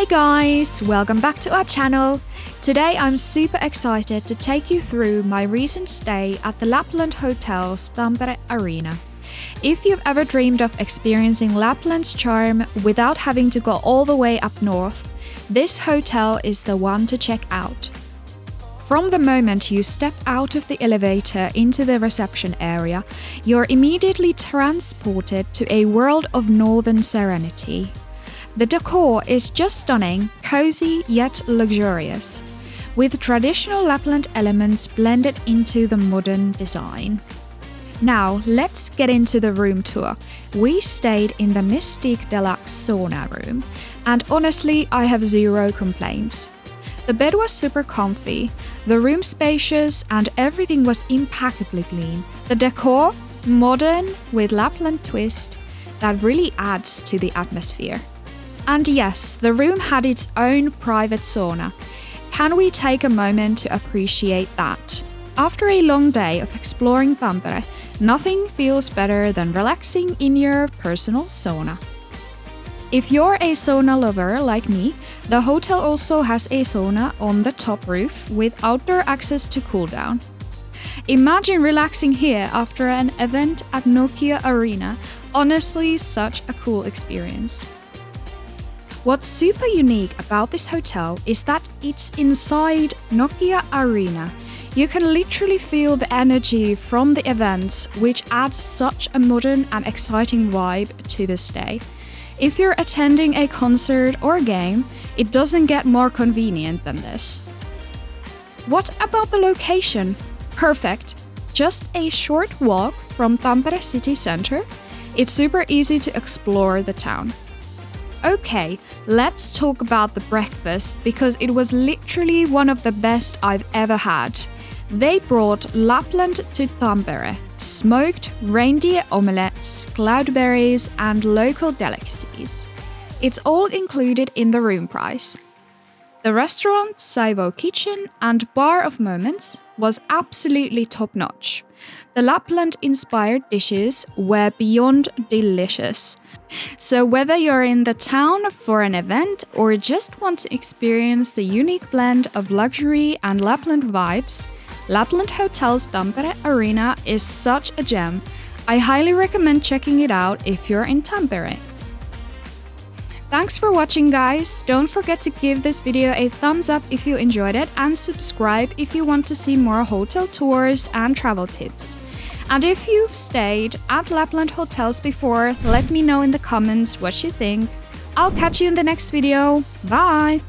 Hey guys, welcome back to our channel. Today I'm super excited to take you through my recent stay at the Lapland Hotels Tampere Arena. If you've ever dreamed of experiencing Lapland's charm without having to go all the way up north, this hotel is the one to check out. From the moment you step out of the elevator into the reception area, you're immediately transported to a world of northern serenity. The decor is just stunning, cozy yet luxurious, with traditional Lapland elements blended into the modern design. Now, let's get into the room tour. We stayed in the Mystique Deluxe sauna room, and honestly, I have zero complaints. The bed was super comfy, the room spacious, and everything was impeccably clean. The decor, modern with Lapland twist, that really adds to the atmosphere. And yes, the room had its own private sauna. Can we take a moment to appreciate that? After a long day of exploring Tampere, nothing feels better than relaxing in your personal sauna. If you're a sauna lover like me, the hotel also has a sauna on the top roof with outdoor access to cool down. Imagine relaxing here after an event at Nokia Arena. Honestly, such a cool experience. What's super unique about this hotel is that it's inside Nokia Arena. You can literally feel the energy from the events, which adds such a modern and exciting vibe to the stay. If you're attending a concert or a game, it doesn't get more convenient than this. What about the location? Perfect! Just a short walk from Tampere city center. It's super easy to explore the town. Okay, let's talk about the breakfast because it was literally one of the best I've ever had. They brought Lapland to Tampere, smoked reindeer omelettes, cloudberries, and local delicacies. It's all included in the room price. The restaurant, Saivo Kitchen, and Bar of Moments was absolutely top-notch. The Lapland-inspired dishes were beyond delicious. So whether you're in the town for an event or just want to experience the unique blend of luxury and Lapland vibes, Lapland Hotels Tampere Arena is such a gem. I highly recommend checking it out if you're in Tampere. Thanks for watching, guys. Don't forget to give this video a thumbs up if you enjoyed it and subscribe if you want to see more hotel tours and travel tips. And if you've stayed at Lapland Hotels before, let me know in the comments what you think. I'll catch you in the next video. Bye!